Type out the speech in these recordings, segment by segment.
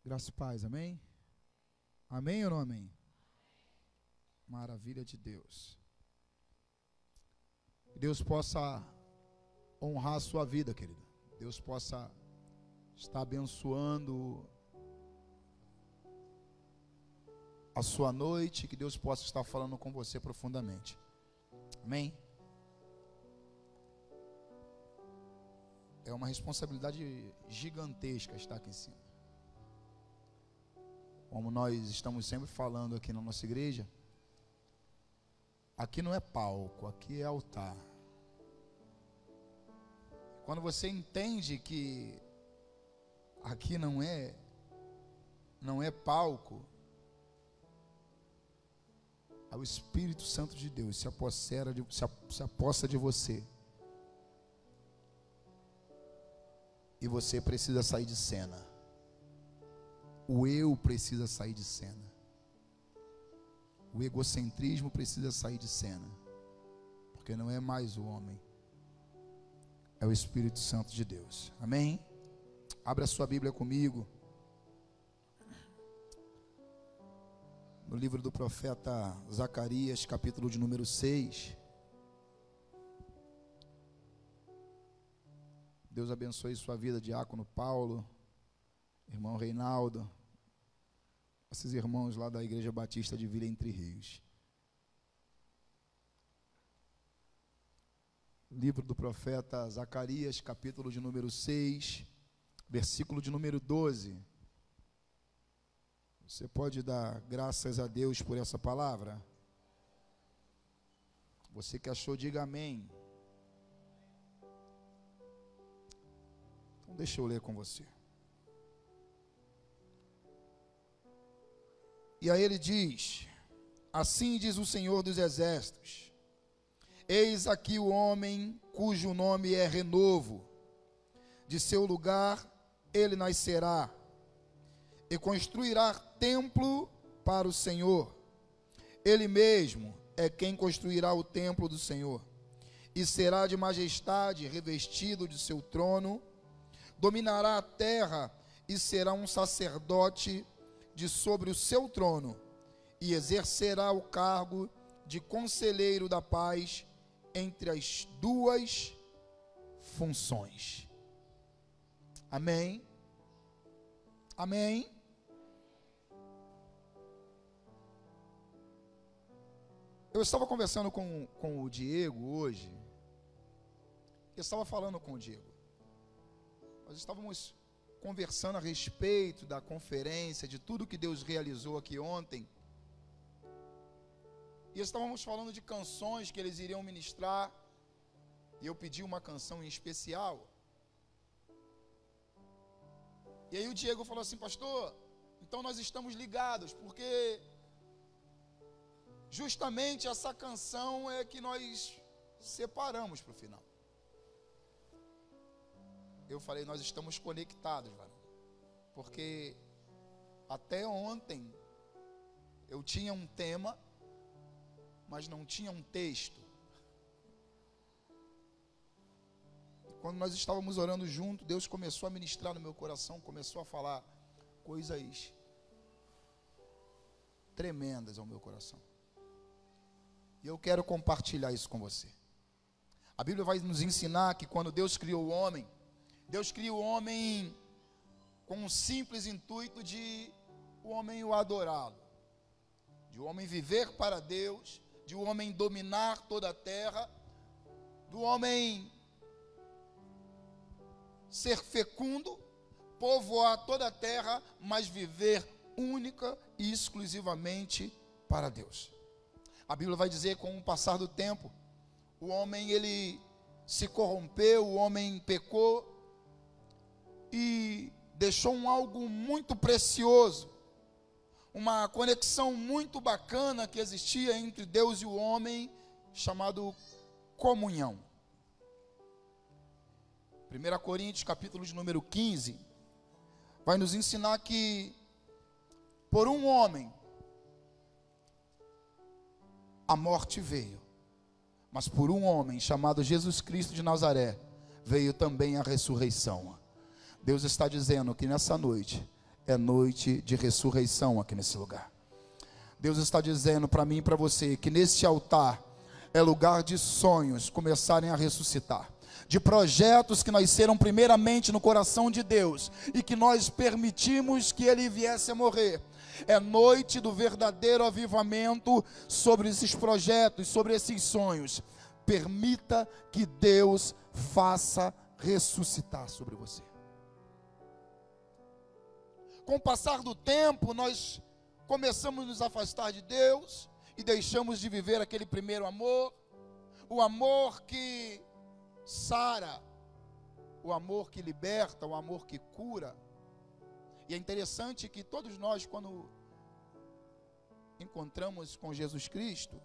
Graça e paz, amém? Amém ou não amém? Maravilha de Deus. Que Deus possa honrar a sua vida, querida. Deus possa estar abençoando a sua noite. Que Deus possa estar falando com você profundamente. Amém? É uma responsabilidade gigantesca estar aqui em cima. Como nós estamos sempre falando aqui na nossa igreja, aqui não é palco, aqui é altar. Quando você entende que aqui não é palco, o Espírito Santo de Deus se apossa de você. E você precisa sair de cena. O eu precisa sair de cena. O egocentrismo precisa sair de cena. Porque não é mais o homem, é o Espírito Santo de Deus. Amém? Abra sua Bíblia comigo no livro do profeta Zacarias, capítulo de número 6. Deus abençoe sua vida, diácono Paulo, irmão Reinaldo, esses irmãos lá da Igreja Batista de Vila Entre Rios. Livro do profeta Zacarias, capítulo de número 6, versículo de número 12. Você pode dar graças a Deus por essa palavra? Você que achou, diga amém. Então deixa eu ler com você. E aí ele diz: assim diz o Senhor dos Exércitos: eis aqui o homem cujo nome é Renovo, de seu lugar ele nascerá, e construirá templo para o Senhor. Ele mesmo é quem construirá o templo do Senhor, e será de majestade, revestido de seu trono, dominará a terra, e será um sacerdote de sobre o seu trono, e exercerá o cargo de conselheiro da paz entre as duas funções. Amém? Amém? Eu estava conversando com o Diego hoje. Eu estava falando com o Diego. Nós estávamos conversando a respeito da conferência, de tudo que Deus realizou aqui ontem. E estávamos falando de canções que eles iriam ministrar. E eu pedi uma canção em especial. E aí o Diego falou assim: pastor, então nós estamos ligados, porque justamente essa canção é que nós separamos para o final. Eu falei: nós estamos conectados, varão, porque até ontem eu tinha um tema, mas não tinha um texto. E quando nós estávamos orando junto, Deus começou a ministrar no meu coração, começou a falar coisas tremendas ao meu coração. E eu quero compartilhar isso com você. A Bíblia vai nos ensinar que quando Deus criou o homem, Deus cria o homem com um simples intuito de o homem o adorá-lo, de o homem viver para Deus, de o homem dominar toda a terra, do homem ser fecundo, povoar toda a terra, mas viver única e exclusivamente para Deus. A Bíblia vai dizer que com o passar do tempo, o homem ele se corrompeu, o homem pecou, e deixou algo muito precioso, uma conexão muito bacana que existia entre Deus e o homem, chamado comunhão. 1 Coríntios, capítulo de número 15, vai nos ensinar que por um homem a morte veio, mas por um homem chamado Jesus Cristo de Nazaré veio também a ressurreição. Deus está dizendo que nessa noite é noite de ressurreição aqui nesse lugar. Deus está dizendo para mim e para você que nesse altar é lugar de sonhos começarem a ressuscitar, de projetos que nasceram primeiramente no coração de Deus e que nós permitimos que ele viesse a morrer. É noite do verdadeiro avivamento sobre esses projetos, sobre esses sonhos. Permita que Deus faça ressuscitar sobre você. Com o passar do tempo, nós começamos a nos afastar de Deus e deixamos de viver aquele primeiro amor, o amor que sara, o amor que liberta, o amor que cura. E é interessante que todos nós, quando encontramos com Jesus Cristo,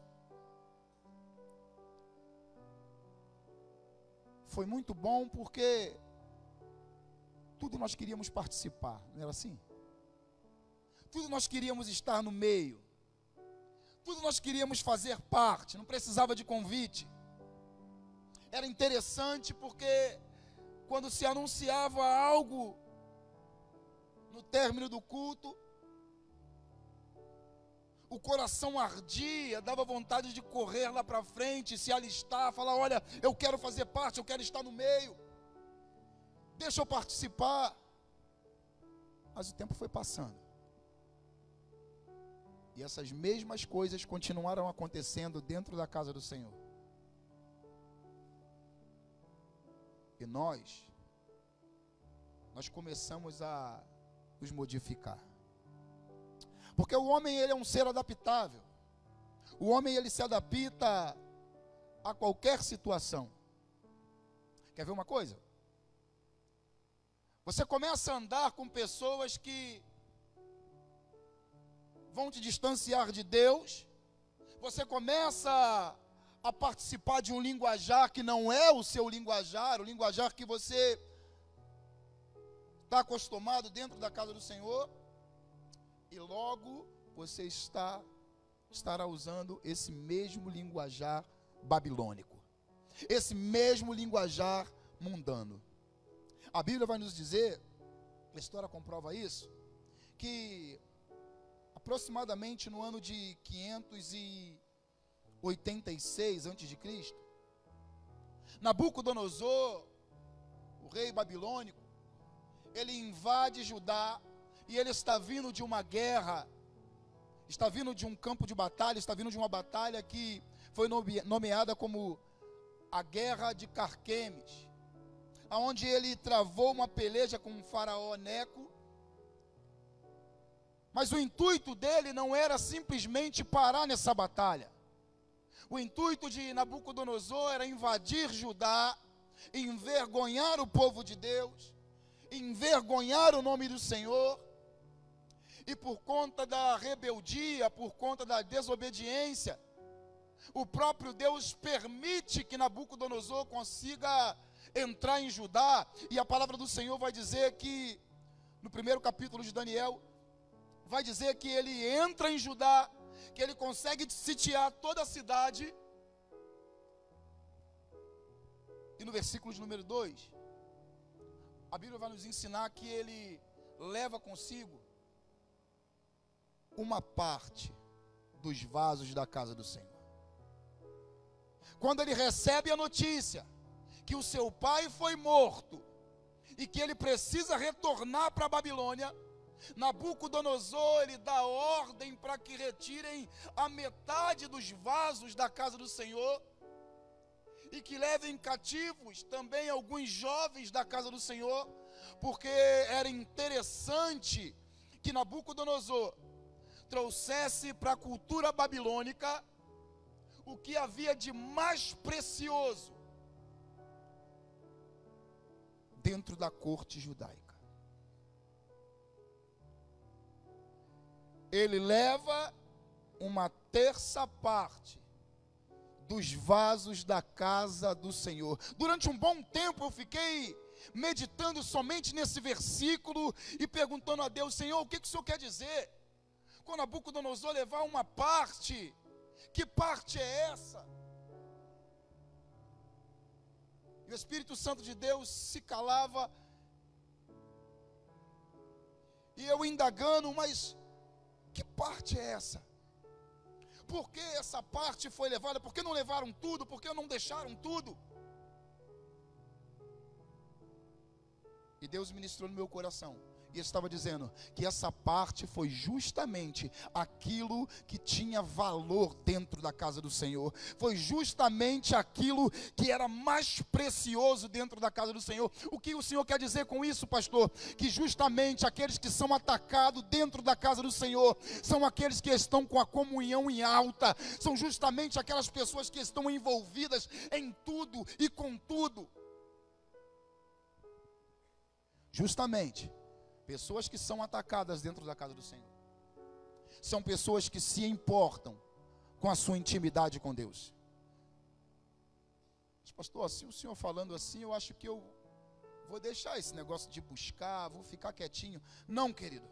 foi muito bom porque tudo nós queríamos participar, não era assim? Tudo nós queríamos estar no meio, tudo nós queríamos fazer parte, não precisava de convite. Era interessante porque quando se anunciava algo no término do culto, o coração ardia, dava vontade de correr lá para frente, se alistar, falar: olha, eu quero fazer parte, eu quero estar no meio, deixa eu participar. Mas o tempo foi passando, e essas mesmas coisas continuaram acontecendo dentro da casa do Senhor. E nós começamos a nos modificar. Porque o homem, ele é um ser adaptável. O homem, ele se adapta a qualquer situação. Quer ver uma coisa? Você começa a andar com pessoas que vão te distanciar de Deus. Você começa a participar de um linguajar que não é o seu linguajar, o linguajar que você está acostumado dentro da casa do Senhor. E logo você estará usando esse mesmo linguajar babilônico, esse mesmo linguajar mundano. A Bíblia vai nos dizer, a história comprova isso, que aproximadamente no ano de 586 a.C., Nabucodonosor, o rei babilônico, ele invade Judá. E ele está vindo de uma guerra, está vindo de um campo de batalha, está vindo de uma batalha que foi nomeada como a Guerra de Carquemes, onde ele travou uma peleja com o faraó Neco. Mas o intuito dele não era simplesmente parar nessa batalha. O intuito de Nabucodonosor era invadir Judá, envergonhar o povo de Deus, envergonhar o nome do Senhor. E por conta da rebeldia, por conta da desobediência, o próprio Deus permite que Nabucodonosor consiga entrar em Judá. E a palavra do Senhor vai dizer que, no primeiro capítulo de Daniel, vai dizer que ele entra em Judá, que ele consegue sitiar toda a cidade. E no versículo de número 2, a Bíblia vai nos ensinar que ele leva consigo uma parte dos vasos da casa do Senhor. Quando ele recebe a notícia que o seu pai foi morto e que ele precisa retornar para a Babilônia, Nabucodonosor, ele dá ordem para que retirem a metade dos vasos da casa do Senhor e que levem cativos também alguns jovens da casa do Senhor, porque era interessante que Nabucodonosor trouxesse para a cultura babilônica o que havia de mais precioso dentro da corte judaica. Ele leva uma terça parte dos vasos da casa do Senhor. Durante um bom tempo eu fiquei meditando somente nesse versículo e perguntando a Deus: Senhor, o que o Senhor quer dizer? Quando Nabucodonosor levar uma parte, que parte é essa? E o Espírito Santo de Deus se calava, E eu indagando, mas que parte é essa? Por que essa parte foi levada? Por que não levaram tudo? Por que não deixaram tudo? E Deus ministrou no meu coração. E estava dizendo que essa parte foi justamente aquilo que tinha valor dentro da casa do Senhor. Foi justamente aquilo que era mais precioso dentro da casa do Senhor. O que o Senhor quer dizer com isso, pastor? Que justamente aqueles que são atacados dentro da casa do Senhor são aqueles que estão com a comunhão em alta. São justamente aquelas pessoas que estão envolvidas em tudo e com tudo. Justamente pessoas que são atacadas dentro da casa do Senhor são pessoas que se importam com a sua intimidade com Deus. Mas, pastor, se o senhor falando assim, eu acho que eu vou deixar esse negócio de buscar, vou ficar quietinho. Não, querido.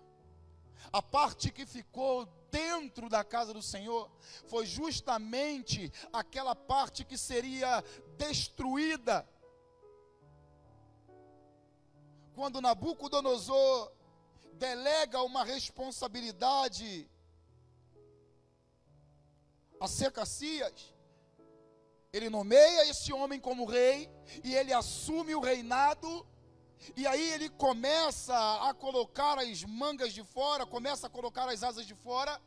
A parte que ficou dentro da casa do Senhor foi justamente aquela parte que seria destruída quando Nabucodonosor delega uma responsabilidade a Secacias. Ele nomeia esse homem como rei, e ele assume o reinado, e aí ele começa a colocar as mangas de fora, começa a colocar as asas de fora,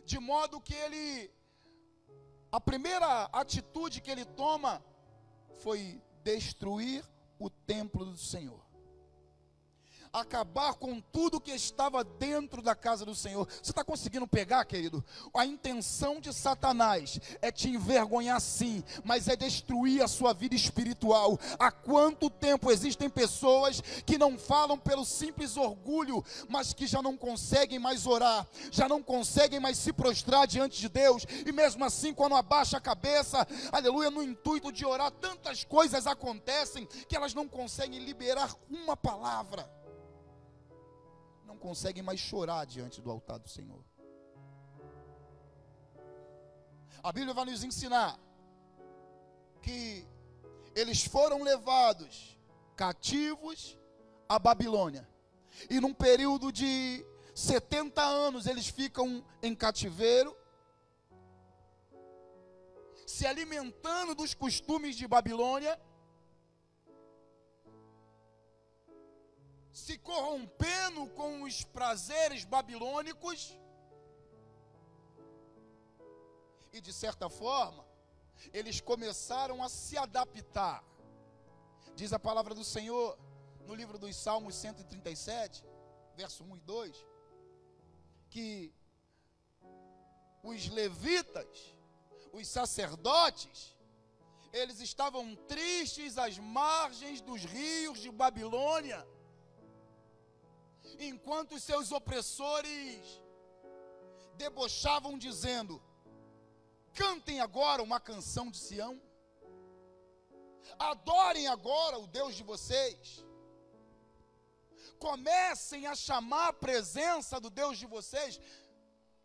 de modo que a primeira atitude que ele toma foi destruir o templo do Senhor. Acabar com tudo que estava dentro da casa do Senhor. Você está conseguindo pegar, querido? A intenção de Satanás é te envergonhar, sim, mas é destruir a sua vida espiritual. Há quanto tempo existem pessoas que não falam pelo simples orgulho, mas que já não conseguem mais orar, já não conseguem mais se prostrar diante de Deus, e mesmo assim, quando abaixa a cabeça, aleluia, no intuito de orar, tantas coisas acontecem que elas não conseguem liberar uma palavra. Não conseguem mais chorar diante do altar do Senhor. A Bíblia vai nos ensinar que eles foram levados cativos à Babilônia, e num período de 70 anos eles ficam em cativeiro, se alimentando dos costumes de Babilônia, se corrompendo com os prazeres babilônicos, e de certa forma, eles começaram a se adaptar. Diz a palavra do Senhor, no livro dos Salmos 137, verso 1 e 2, que os levitas, os sacerdotes, eles estavam tristes às margens dos rios de Babilônia, enquanto os seus opressores debochavam dizendo: cantem agora uma canção de Sião, adorem agora o Deus de vocês, comecem a chamar a presença do Deus de vocês,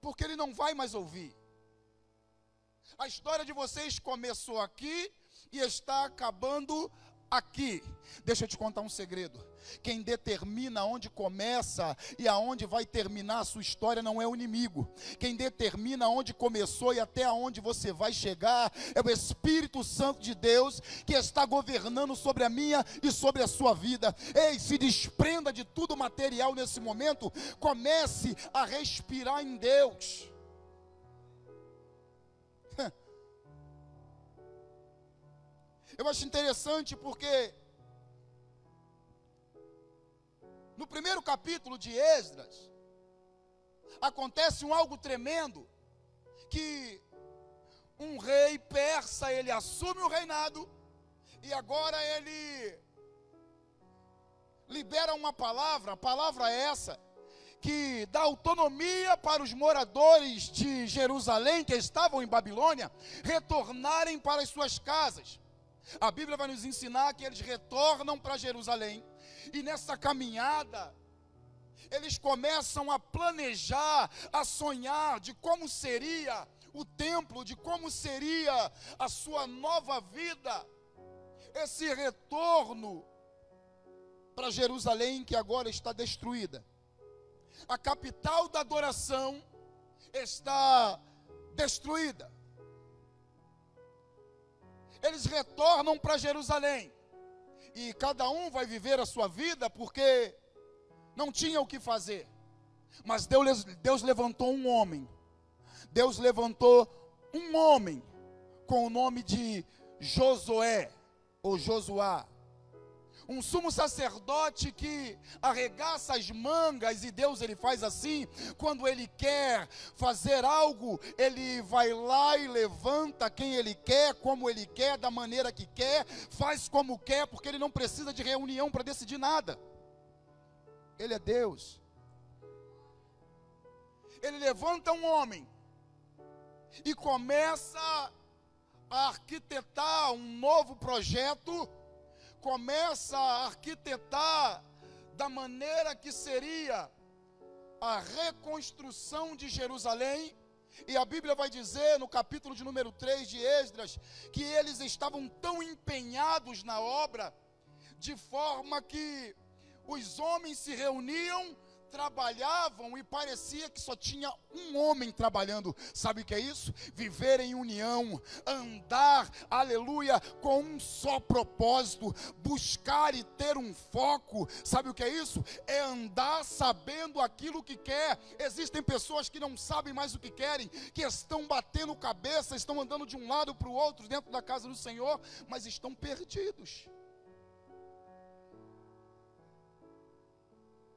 porque Ele não vai mais ouvir. A história de vocês começou aqui e está acabando aqui. Deixa eu te contar um segredo. Quem determina onde começa e aonde vai terminar a sua história não é o inimigo. Quem determina onde começou e até aonde você vai chegar é o Espírito Santo de Deus, que está governando sobre a minha e sobre a sua vida. Ei, se desprenda de tudo material nesse momento, comece a respirar em Deus. Eu acho interessante porque no primeiro capítulo de Esdras acontece algo tremendo, que um rei persa, ele assume o reinado, e agora ele libera uma palavra, a palavra é essa, que dá autonomia para os moradores de Jerusalém, que estavam em Babilônia, retornarem para as suas casas. A Bíblia vai nos ensinar que eles retornam para Jerusalém, e nessa caminhada eles começam a planejar, a sonhar de como seria o templo, de como seria a sua nova vida, esse retorno para Jerusalém que agora está destruída. a capital da adoração está destruída. Eles retornam para Jerusalém, e cada um vai viver a sua vida, porque não tinha o que fazer. Mas Deus levantou um homem. Deus levantou um homem com o nome de Josué, ou Josuá. Um sumo sacerdote que arregaça as mangas, e Deus, ele faz assim, quando ele quer fazer algo, ele vai lá e levanta quem ele quer, como ele quer, da maneira que quer, faz como quer, porque ele não precisa de reunião para decidir nada. Ele é Deus. Ele levanta um homem e começa a arquitetar um novo projeto, começa a arquitetar da maneira que seria a reconstrução de Jerusalém. E a Bíblia vai dizer no capítulo de número 3 de Esdras, que eles estavam tão empenhados na obra, de forma que os homens se reuniam, trabalhavam, e parecia que só tinha um homem trabalhando. Sabe o que é isso? Viver em união, andar, aleluia, com um só propósito, buscar e ter um foco. Sabe o que é isso? É andar sabendo aquilo que quer. Existem pessoas que não sabem mais o que querem, que estão batendo cabeça, estão andando de um lado para o outro dentro da casa do Senhor, mas estão perdidos.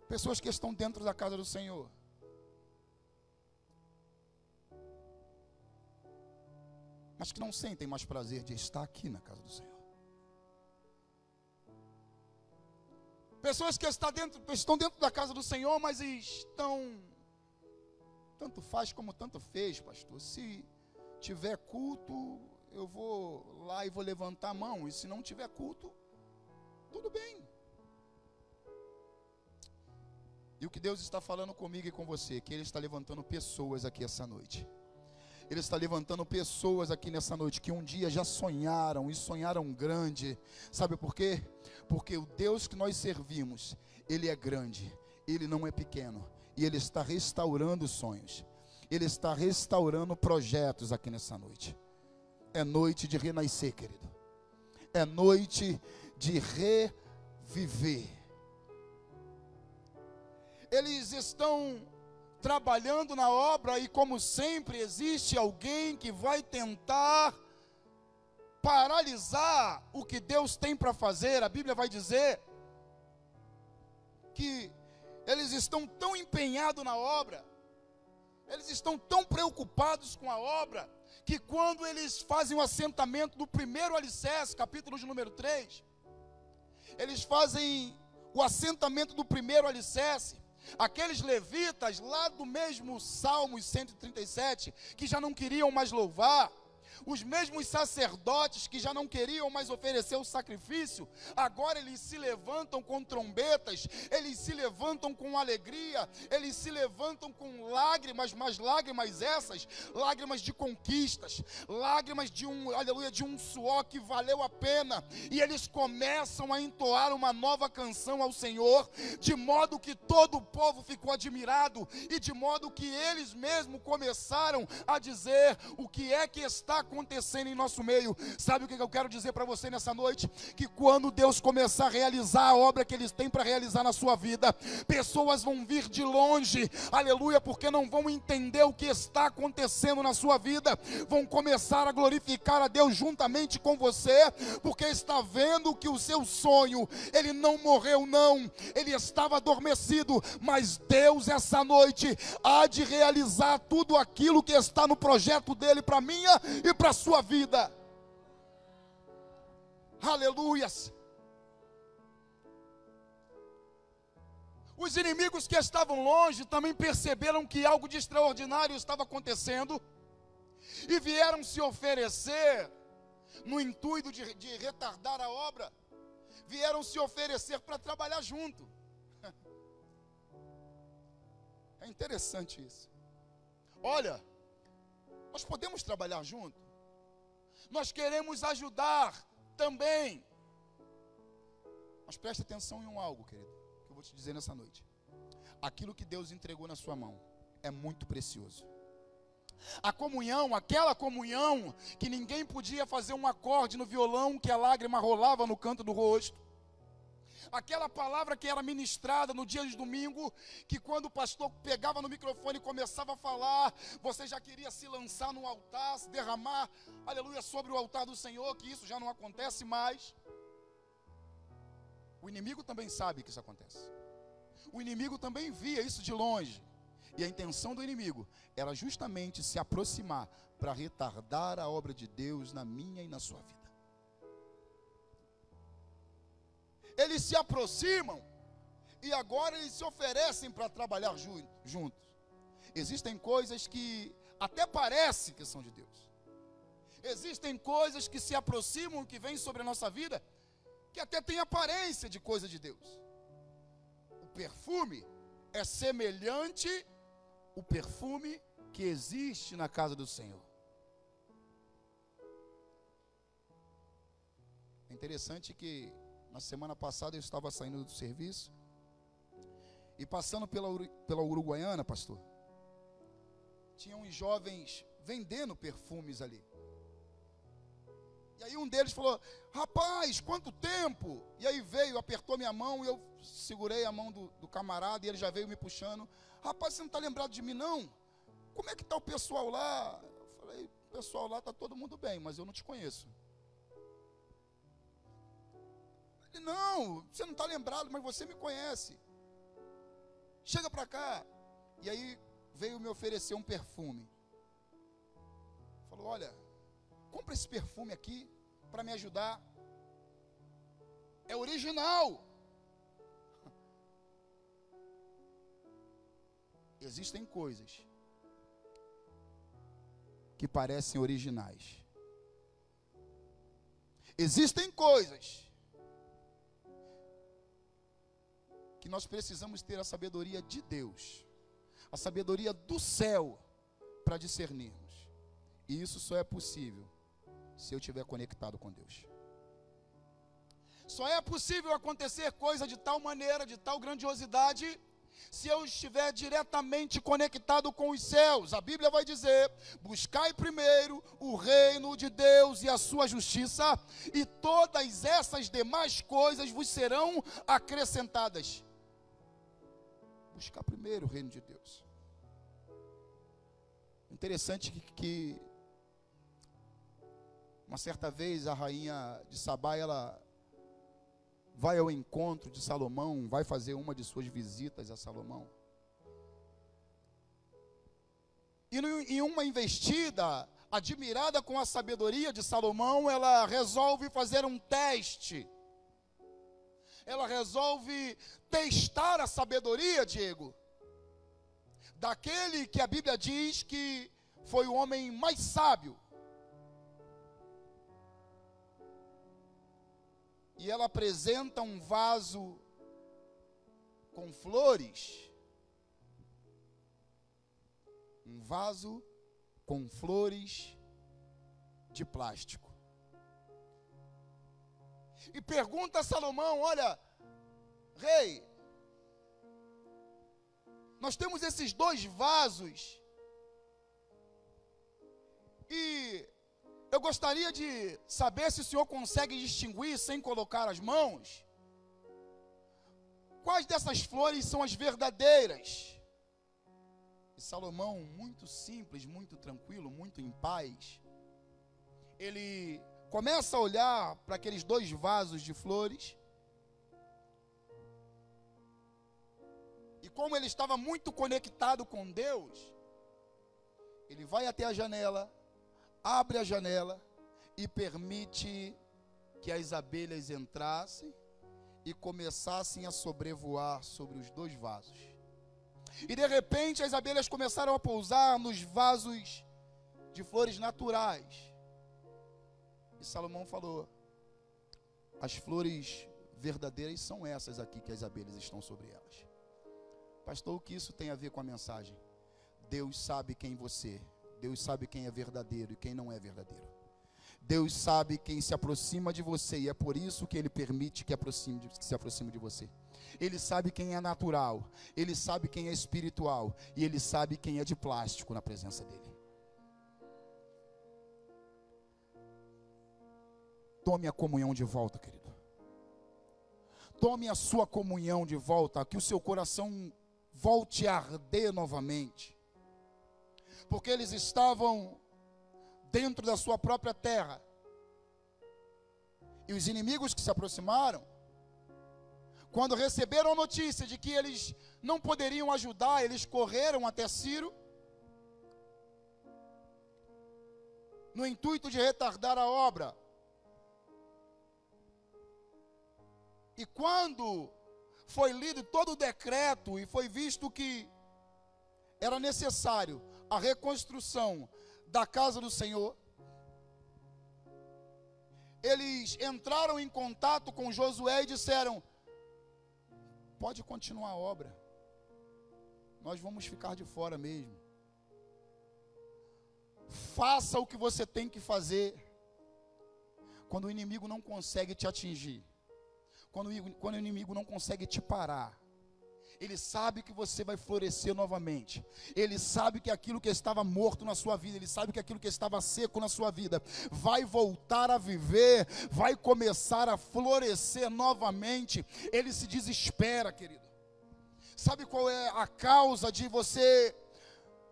Pessoas que estão dentro da casa do Senhor, mas que não sentem mais prazer de estar aqui na casa do Senhor. Pessoas que estão dentro da casa do Senhor, mas estão, tanto faz como tanto fez, pastor. Se tiver culto, eu vou lá e vou levantar a mão, e se não tiver culto, tudo bem. E o que Deus está falando comigo e com você, que Ele está levantando pessoas aqui essa noite. Ele está levantando pessoas aqui nessa noite que um dia já sonharam, e sonharam grande. Sabe por quê? Porque o Deus que nós servimos, Ele é grande, Ele não é pequeno, e Ele está restaurando sonhos, Ele está restaurando projetos aqui nessa noite. É noite de renascer, querido. É noite de reviver. Eles estão trabalhando na obra, e como sempre existe alguém que vai tentar paralisar o que Deus tem para fazer. A Bíblia vai dizer que eles estão tão empenhados na obra, eles estão tão preocupados com a obra, que quando eles fazem o assentamento do primeiro alicerce, capítulo de número 3, eles fazem o assentamento do primeiro alicerce. Aqueles levitas lá do mesmo Salmos 137, que já não queriam mais louvar, os mesmos sacerdotes que já não queriam mais oferecer o sacrifício, agora eles se levantam com trombetas, eles se levantam com alegria, eles se levantam com lágrimas, mas lágrimas essas, lágrimas de conquistas, lágrimas de aleluia, de um suor que valeu a pena, e eles começam a entoar uma nova canção ao Senhor, de modo que todo o povo ficou admirado, e de modo que eles mesmos começaram a dizer: o que é que está acontecendo em nosso meio? Sabe o que eu quero dizer para você nessa noite? Que quando Deus começar a realizar a obra que Ele tem para realizar na sua vida, pessoas vão vir de longe, aleluia, porque não vão entender o que está acontecendo na sua vida, vão começar a glorificar a Deus juntamente com você, porque está vendo que o seu sonho, ele não morreu não, ele estava adormecido, mas Deus essa noite há de realizar tudo aquilo que está no projeto dele para minha e para a sua vida. Aleluias. Os inimigos que estavam longe também perceberam que algo de extraordinário estava acontecendo e vieram se oferecer no intuito de retardar a obra. Vieram se oferecer para trabalhar junto. É interessante isso. Olha, nós podemos trabalhar junto, nós queremos ajudar também, mas preste atenção em algo, querido, que eu vou te dizer nessa noite. aquilo que Deus entregou na sua mão é muito precioso. A comunhão, aquela comunhão que ninguém podia fazer um acorde no violão, que a lágrima rolava no canto do rosto. Aquela palavra que era ministrada no dia de domingo, que quando o pastor pegava no microfone e começava a falar, você já queria se lançar no altar, se derramar, aleluia, sobre o altar do Senhor, que isso já não acontece mais. O inimigo também sabe que isso acontece. O inimigo também via isso de longe. E a intenção do inimigo era justamente se aproximar para retardar a obra de Deus na minha e na sua vida. Eles se aproximam e agora eles se oferecem para trabalhar juntos. Existem coisas que até parece que são de Deus. Existem coisas que se aproximam, que vêm sobre a nossa vida, que até tem aparência de coisa de Deus. O perfume é semelhante ao perfume que existe na casa do Senhor. É interessante que na semana passada eu estava saindo do serviço e passando pela Uruguaiana, pastor, tinha uns jovens vendendo perfumes ali. E aí um deles falou: rapaz, quanto tempo? E aí veio, apertou minha mão e eu segurei a mão do camarada e ele já veio me puxando. Rapaz, você não está lembrado de mim não? Como é que está o pessoal lá? Eu falei: o pessoal lá está todo mundo bem, mas eu não te conheço. Ele: não, você não está lembrado, mas você me conhece. Chega para cá. E aí veio me oferecer um perfume. Falou: olha, compra esse perfume aqui para me ajudar. É original. Existem coisas que parecem originais. Existem coisas que nós precisamos ter a sabedoria de Deus, a sabedoria do céu para discernirmos. E isso só é possível se eu estiver conectado com Deus. Só é possível acontecer coisa de tal maneira, de tal grandiosidade, se eu estiver diretamente conectado com os céus. A Bíblia vai dizer: buscai primeiro o reino de Deus e a sua justiça, e todas essas demais coisas vos serão acrescentadas. Buscar primeiro o reino de Deus. Interessante que uma certa vez a rainha de Sabá, ela vai ao encontro de Salomão, vai fazer uma de suas visitas a Salomão. E em uma investida, admirada com a sabedoria de Salomão, ela resolve fazer um teste. Ela resolve testar a sabedoria, Diego, daquele que a Bíblia diz que foi o homem mais sábio. E ela apresenta um vaso com flores. Um vaso com flores de plástico. E pergunta a Salomão: olha, rei, nós temos esses dois vasos e eu gostaria de saber se o senhor consegue distinguir, sem colocar as mãos, quais dessas flores são as verdadeiras. E Salomão, muito simples, muito tranquilo, muito em paz, ele começa a olhar para aqueles dois vasos de flores, e como ele estava muito conectado com Deus, ele vai até a janela, abre a janela e permite que as abelhas entrassem e começassem a sobrevoar sobre os dois vasos. E de repente as abelhas começaram a pousar nos vasos de flores naturais. E Salomão falou: as flores verdadeiras são essas aqui que as abelhas estão sobre elas. Pastor, o que isso tem a ver com a mensagem? Deus sabe quem você é. Deus sabe quem é verdadeiro e quem não é verdadeiro. Deus sabe quem se aproxima de você, e é por isso que Ele permite que se aproxime de você. Ele sabe quem é natural, Ele sabe quem é espiritual, e Ele sabe quem é de plástico na presença dEle. Tome a comunhão de volta, querido. Tome a sua comunhão de volta, que o seu coração volte a arder novamente. Porque eles estavam dentro da sua própria terra. E os inimigos que se aproximaram, quando receberam a notícia de que eles não poderiam ajudar, eles correram até Ciro, no intuito de retardar a obra. E quando foi lido todo o decreto e foi visto que era necessário a reconstrução da casa do Senhor, eles entraram em contato com Josué e disseram: pode continuar a obra, nós vamos ficar de fora mesmo. Faça o que você tem que fazer. Quando o inimigo não consegue te atingir, quando o inimigo não consegue te parar, ele sabe que você vai florescer novamente. Ele sabe que aquilo que estava morto na sua vida, ele sabe que aquilo que estava seco na sua vida vai voltar a viver, vai começar a florescer novamente. Ele se desespera, querido. Sabe qual é a causa de você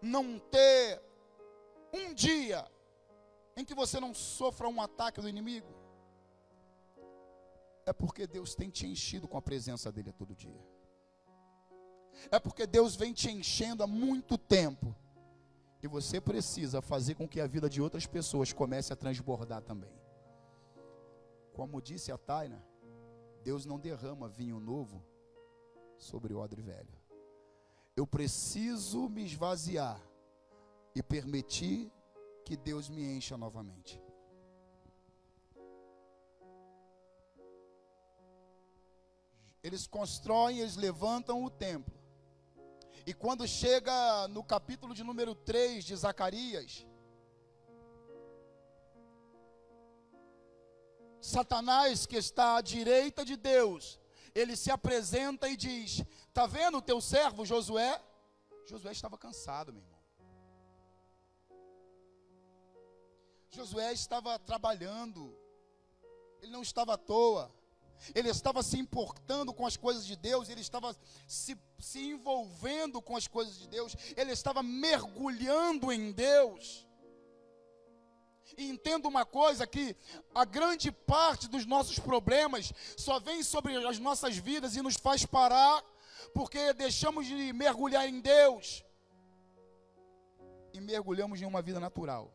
não ter um dia em que você não sofra um ataque do inimigo? É porque Deus tem te enchido com a presença dele a todo dia. É porque Deus vem te enchendo há muito tempo. E você precisa fazer com que a vida de outras pessoas comece a transbordar também. Como disse a Taina, Deus não derrama vinho novo sobre odre velho. Eu preciso me esvaziar e permitir que Deus me encha novamente. Eles constroem, eles levantam o templo. E quando chega no capítulo de número 3 de Zacarias, Satanás, que está à direita de Deus, ele se apresenta e diz: está vendo o teu servo Josué? Josué estava cansado, meu irmão. Josué estava trabalhando, ele não estava à toa. Ele estava se importando com as coisas de Deus, ele estava se envolvendo com as coisas de Deus, ele estava mergulhando em Deus. E entenda uma coisa, que a grande parte dos nossos problemas só vem sobre as nossas vidas e nos faz parar, porque deixamos de mergulhar em Deus e mergulhamos em uma vida natural.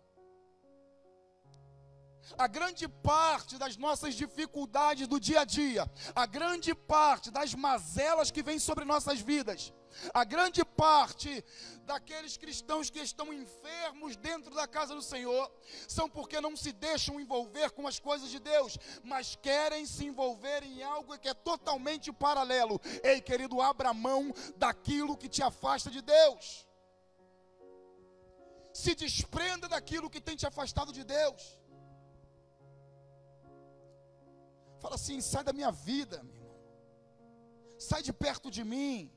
A grande parte das nossas dificuldades do dia a dia, a grande parte das mazelas que vêm sobre nossas vidas, a grande parte daqueles cristãos que estão enfermos dentro da casa do Senhor, são porque não se deixam envolver com as coisas de Deus, mas querem se envolver em algo que é totalmente paralelo. Ei, querido, abra mão daquilo que te afasta de Deus. Se desprenda daquilo que tem te afastado de Deus. Fala assim: sai da minha vida, meu irmão. Sai de perto de mim.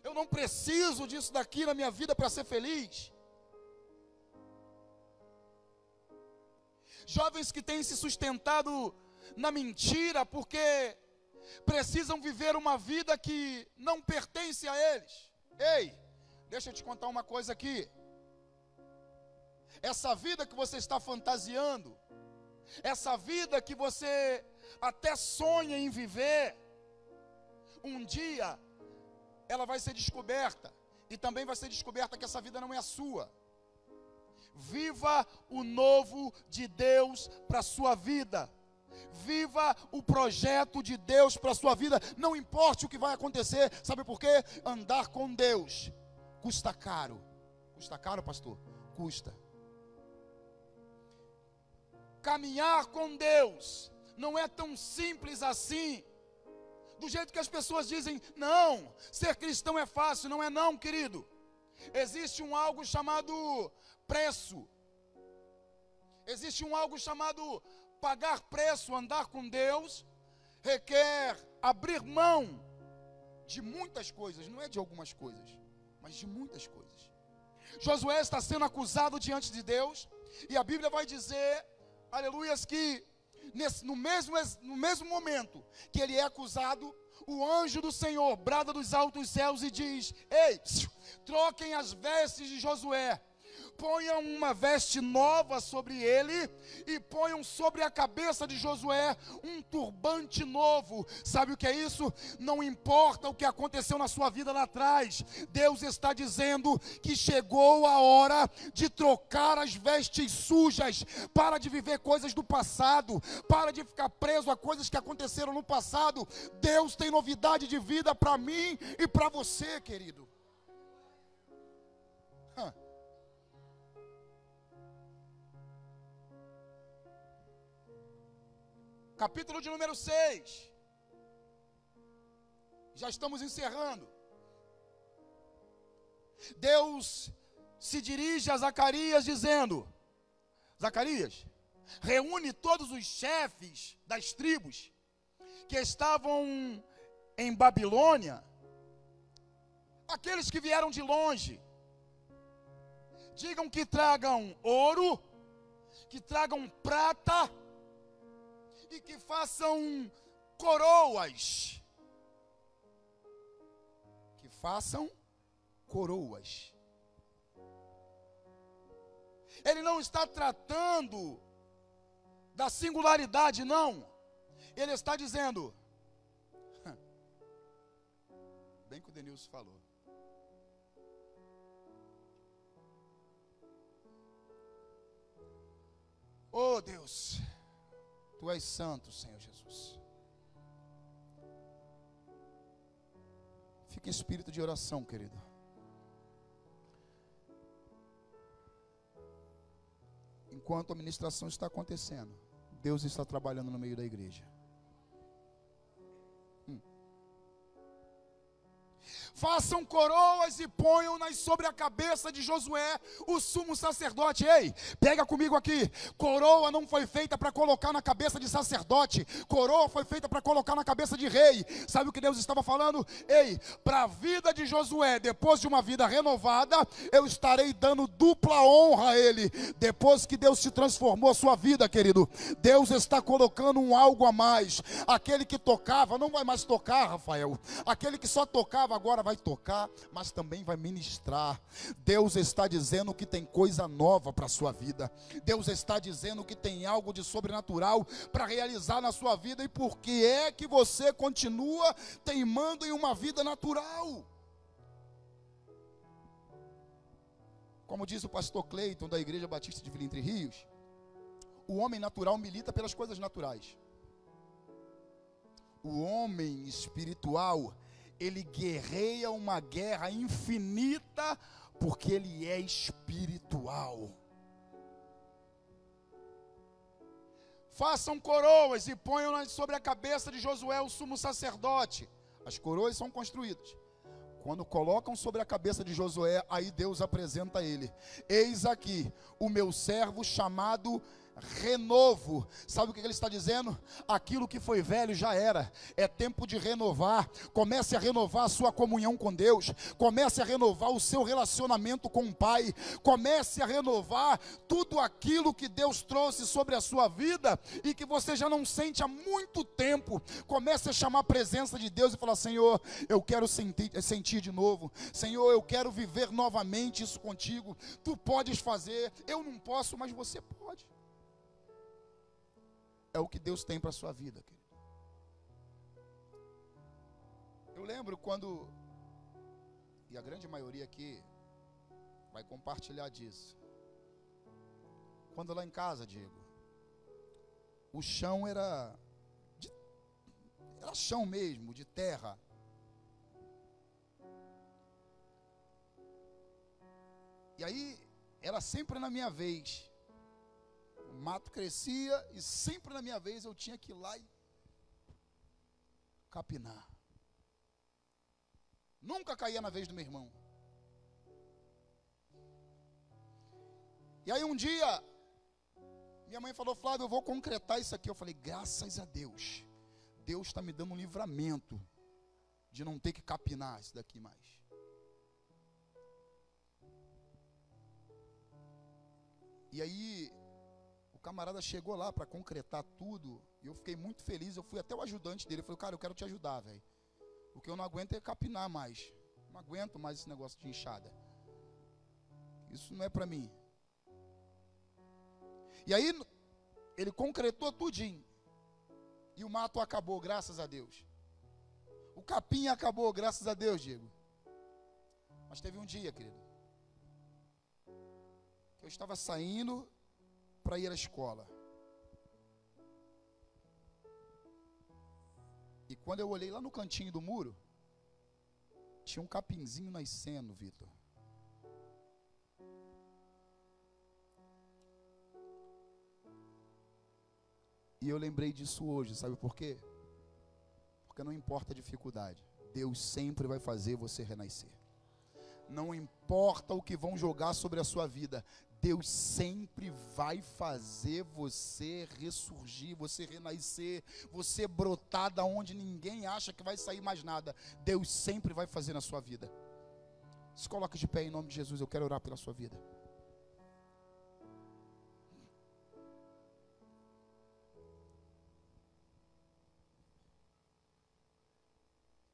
Eu não preciso disso daqui na minha vida para ser feliz. Jovens que têm se sustentado na mentira porque precisam viver uma vida que não pertence a eles. Ei, deixa eu te contar uma coisa aqui. Essa vida que você está fantasiando, essa vida que você até sonha em viver, um dia ela vai ser descoberta. E também vai ser descoberta que essa vida não é a sua. Viva o novo de Deus para a sua vida. Viva o projeto de Deus para a sua vida. Não importe o que vai acontecer. Sabe por quê? Andar com Deus custa caro. Custa caro, pastor? Custa. Caminhar com Deus não é tão simples assim, do jeito que as pessoas dizem. Não, ser cristão é fácil. Não é não, querido. Existe algo chamado preço. Existe algo chamado pagar preço, andar com Deus, requer abrir mão de muitas coisas, não é de algumas coisas, mas de muitas coisas. Josué está sendo acusado diante de Deus, e a Bíblia vai dizer, aleluias, que no mesmo momento que ele é acusado, o anjo do Senhor brada dos altos céus e diz: ei, troquem as vestes de Josué, ponham uma veste nova sobre ele e ponham sobre a cabeça de Josué um turbante novo. Sabe o que é isso? Não importa o que aconteceu na sua vida lá atrás, Deus está dizendo que chegou a hora de trocar as vestes sujas. Para de viver coisas do passado, para de ficar preso a coisas que aconteceram no passado. Deus tem novidade de vida para mim e para você, querido. Capítulo de número 6. Já estamos encerrando. Deus se dirige a Zacarias dizendo: Zacarias, reúne todos os chefes das tribos que estavam em Babilônia, aqueles que vieram de longe. Digam que tragam ouro, que tragam prata, e que façam coroas. Que façam coroas. Ele não está tratando da singularidade, não. Ele está dizendo, bem que o Denilson falou, oh Deus, Tu és santo, Senhor Jesus. Fica em espírito de oração, querido. Enquanto a ministração está acontecendo, Deus está trabalhando no meio da igreja. Façam coroas e ponham-nas sobre a cabeça de Josué, o sumo sacerdote. Ei, pega comigo aqui. Coroa não foi feita para colocar na cabeça de sacerdote. Coroa foi feita para colocar na cabeça de rei. Sabe o que Deus estava falando? Ei, para a vida de Josué, depois de uma vida renovada, eu estarei dando dupla honra a ele. Depois que Deus se transformou a sua vida, querido, Deus está colocando um algo a mais. Aquele que tocava não vai mais tocar, Rafael. Aquele que só tocava agora vai tocar, mas também vai ministrar. Deus está dizendo que tem coisa nova para a sua vida. Deus está dizendo que tem algo de sobrenatural para realizar na sua vida. E por que é que você continua teimando em uma vida natural? Como diz o pastor Cleiton da Igreja Batista de Vila Entre Rios, o homem natural milita pelas coisas naturais. O homem espiritual, ele guerreia uma guerra infinita, porque ele é espiritual. Façam coroas e ponham-nas sobre a cabeça de Josué, o sumo sacerdote. As coroas são construídas. Quando colocam sobre a cabeça de Josué, aí Deus apresenta ele: eis aqui o meu servo chamado renovo. Sabe o que ele está dizendo? Aquilo que foi velho já era, é tempo de renovar. Comece a renovar a sua comunhão com Deus, comece a renovar o seu relacionamento com o Pai, comece a renovar tudo aquilo que Deus trouxe sobre a sua vida e que você já não sente há muito tempo. Comece a chamar a presença de Deus e falar: Senhor, eu quero sentir de novo. Senhor, eu quero viver novamente isso contigo. Tu podes fazer, eu não posso, mas você pode. É o que Deus tem para a sua vida, querido. Eu lembro quando, e a grande maioria aqui vai compartilhar disso, quando lá em casa, Diego, o chão era chão mesmo, de terra. E aí, era sempre na minha vez. O mato crescia e sempre na minha vez eu tinha que ir lá e capinar. Nunca caía na vez do meu irmão. E aí um dia, Minha mãe falou: Flávio, eu vou concretar isso aqui. Eu falei: graças a Deus, Deus está me dando um livramento de não ter que capinar isso daqui mais. E aí, o camarada chegou lá para concretar tudo, e eu fiquei muito feliz. Eu fui até o ajudante dele, eu falei: cara, eu quero te ajudar, velho. O que eu não aguento é capinar mais. Não aguento mais esse negócio de enxada. Isso não é para mim. E aí, ele concretou tudinho. E o mato acabou, graças a Deus. O capim acabou, graças a Deus, Diego. Mas teve um dia, querido, que eu estava saindo para ir à escola. E quando eu olhei lá no cantinho do muro, tinha um capinzinho nascendo, Vitor. E eu lembrei disso hoje, sabe por quê? Porque não importa a dificuldade, Deus sempre vai fazer você renascer. Não importa o que vão jogar sobre a sua vida, Deus sempre vai fazer você ressurgir, você renascer, você brotar da onde ninguém acha que vai sair mais nada. Deus sempre vai fazer na sua vida. Se coloque de pé em nome de Jesus, eu quero orar pela sua vida.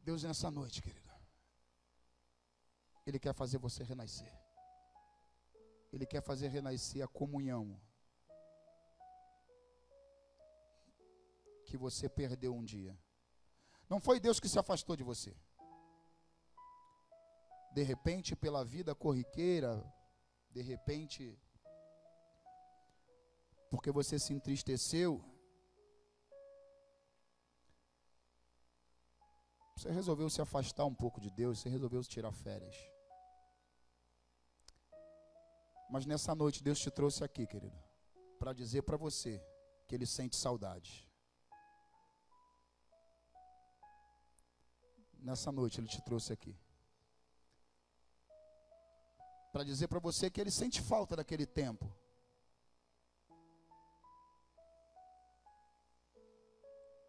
Deus, nessa noite, querido, Ele quer fazer você renascer. Ele quer fazer renascer a comunhão que você perdeu um dia. Não foi Deus que se afastou de você. De repente, pela vida corriqueira, de repente, porque você se entristeceu, você resolveu se afastar um pouco de Deus, você resolveu tirar férias. Mas nessa noite Deus te trouxe aqui, querido, para dizer para você que Ele sente saudade. Nessa noite Ele te trouxe aqui para dizer para você que Ele sente falta daquele tempo.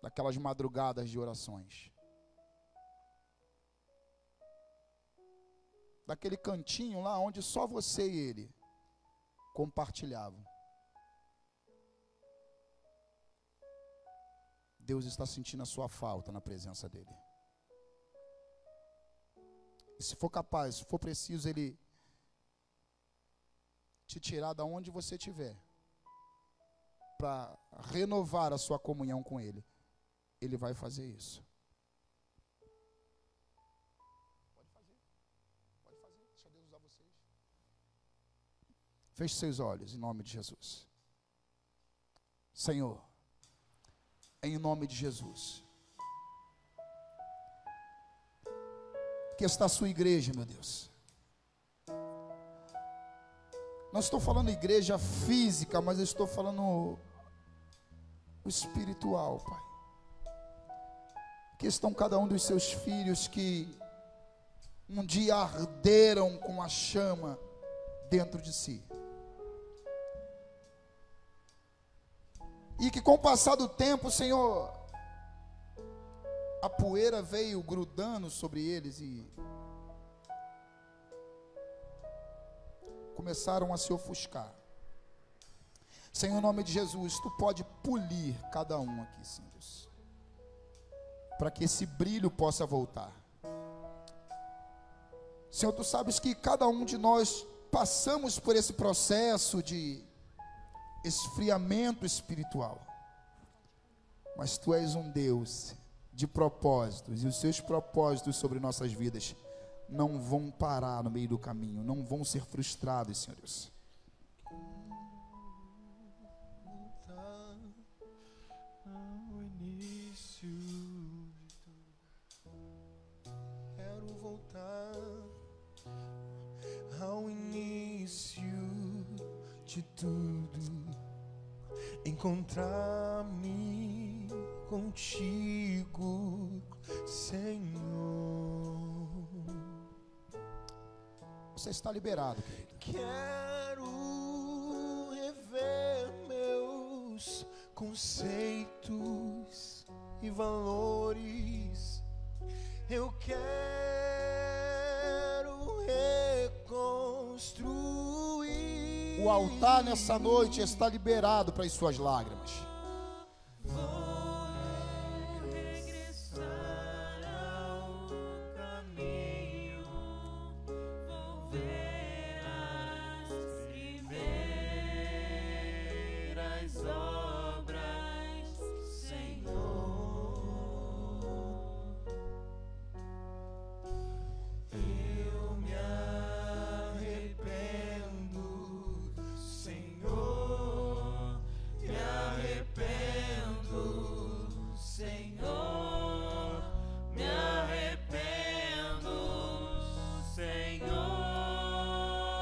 Daquelas madrugadas de orações. Daquele cantinho lá onde só você e Ele compartilhavam. Deus está sentindo a sua falta na presença dEle. E se for capaz, se for preciso Ele te tirar da onde você estiver, para renovar a sua comunhão com Ele, Ele vai fazer isso. Feche seus olhos em nome de Jesus. Senhor, em nome de Jesus, que está a sua igreja, meu Deus. Não estou falando igreja física, mas eu estou falando o espiritual, Pai. Que estão cada um dos seus filhos que um dia arderam com a chama dentro de si. E que com o passar do tempo, Senhor, a poeira veio grudando sobre eles e começaram a se ofuscar. Senhor, em nome de Jesus, Tu pode polir cada um aqui, Senhor Deus, para que esse brilho possa voltar. Senhor, Tu sabes que cada um de nós passamos por esse processo de esfriamento espiritual, mas Tu és um Deus de propósitos, e os Seus propósitos sobre nossas vidas não vão parar no meio do caminho, não vão ser frustrados, Senhor Deus. Quero voltar ao início de tudo, encontrar-me contigo, Senhor. Você está liberado, querido. Quero rever meu conceitos e valores. Eu quero reconstruir. O altar nessa noite está liberado para as suas lágrimas.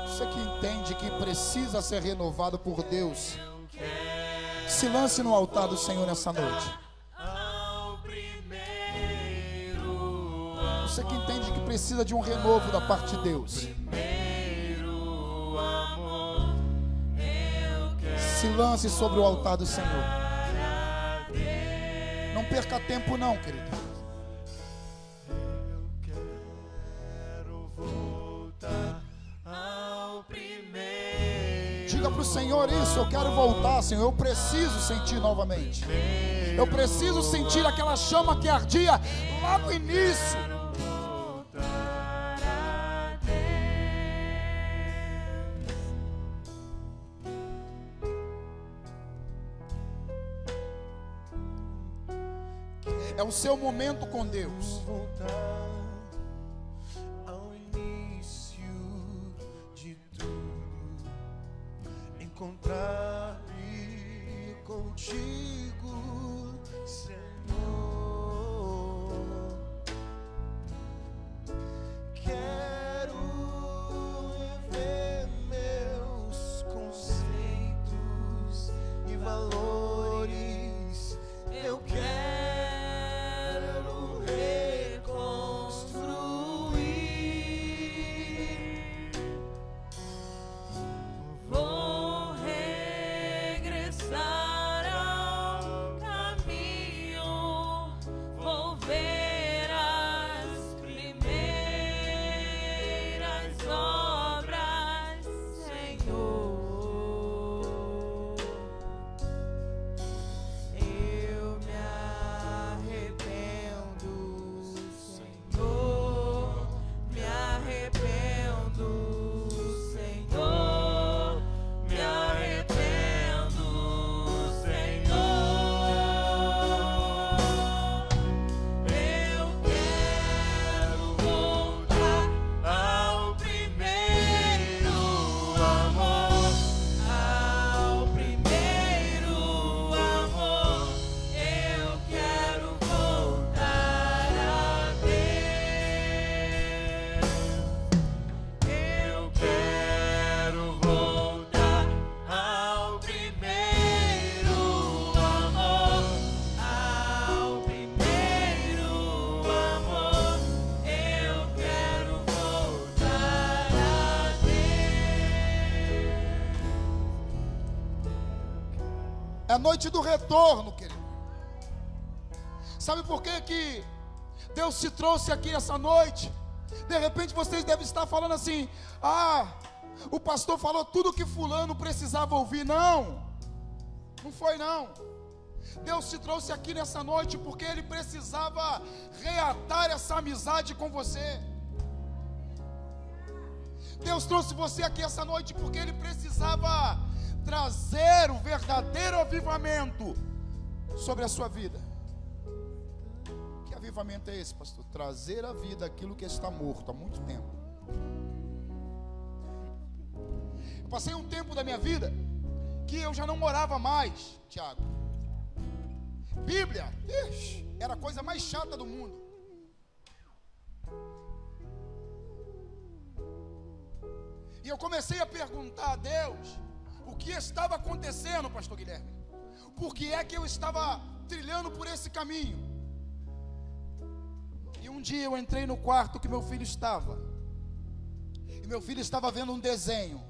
Você que entende que precisa ser renovado por Deus, se lance no altar do Senhor nessa noite. Você que entende que precisa de um renovo da parte de Deus, se lance sobre o altar do Senhor. Não perca tempo não, querido. Diga para o Senhor isso: eu quero voltar, Senhor, eu preciso sentir novamente. Eu preciso sentir aquela chama que ardia lá no início. É o seu momento com Deus. Voltar ao início de tudo, encontrar-me contigo, Senhor. Quero rever meus conceitos e valores. Eu quero É a noite do retorno, querido. Sabe por que Deus te trouxe aqui essa noite? De repente vocês devem estar falando assim: ah, o pastor falou tudo que fulano precisava ouvir. Não, não foi não. Deus te trouxe aqui nessa noite porque Ele precisava reatar essa amizade com você. Deus trouxe você aqui essa noite porque Ele precisava trazer o verdadeiro avivamento sobre a sua vida. Que avivamento é esse, pastor? Trazer à vida aquilo que está morto há muito tempo. Eu passei um tempo da minha vida que eu já não morava mais, Tiago. Bíblia, era a coisa mais chata do mundo. E eu comecei a perguntar a Deus o que estava acontecendo, pastor Guilherme. Por que é que eu estava trilhando por esse caminho? E um dia eu entrei no quarto que meu filho estava. E meu filho estava vendo um desenho.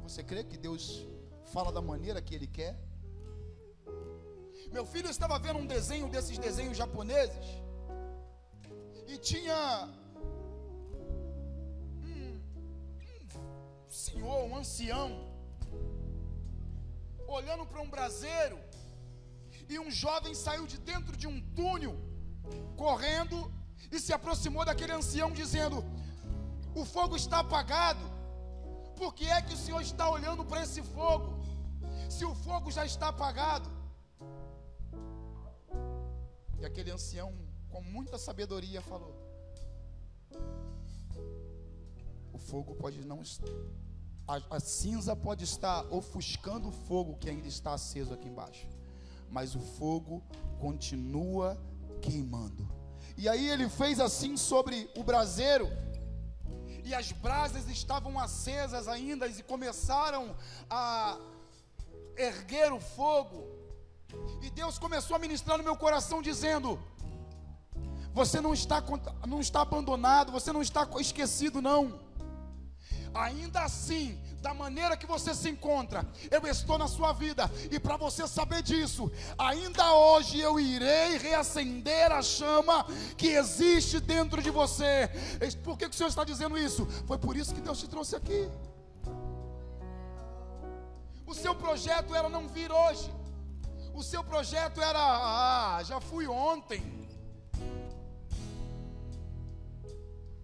Você crê que Deus fala da maneira que Ele quer? Meu filho estava vendo um desenho desses desenhos japoneses e tinha um senhor, um ancião, olhando para um braseiro, e um jovem saiu de dentro de um túnel, correndo, e se aproximou daquele ancião dizendo: o fogo está apagado, por que é que o senhor está olhando para esse fogo, se o fogo já está apagado? E aquele ancião, com muita sabedoria, falou: o fogo pode não estar, a cinza pode estar ofuscando o fogo que ainda está aceso aqui embaixo, mas o fogo continua queimando. E aí ele fez assim sobre o braseiro, e as brasas estavam acesas ainda, e começaram a erguer o fogo. E Deus começou a ministrar no meu coração dizendo: você não está abandonado, você não está esquecido não. Ainda assim, da maneira que você se encontra, eu estou na sua vida. E para você saber disso, ainda hoje eu irei reacender a chama que existe dentro de você. Por que o Senhor está dizendo isso? Foi por isso que Deus te trouxe aqui. O seu projeto era não vir hoje. O seu projeto era: já fui ontem.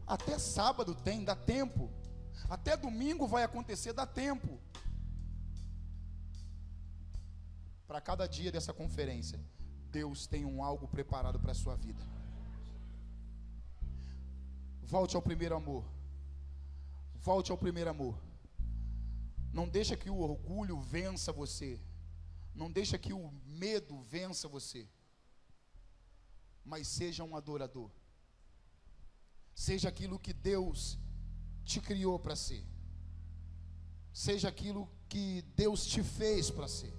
Até sábado tem, dá tempo. Até domingo vai acontecer, dá tempo. Para cada dia dessa conferência, Deus tem algo preparado para a sua vida. Volte ao primeiro amor. Volte ao primeiro amor. Não deixa que o orgulho vença você. Não deixa que o medo vença você. Mas seja um adorador. Seja aquilo que Deus te criou para ser. Seja aquilo que Deus te fez para ser.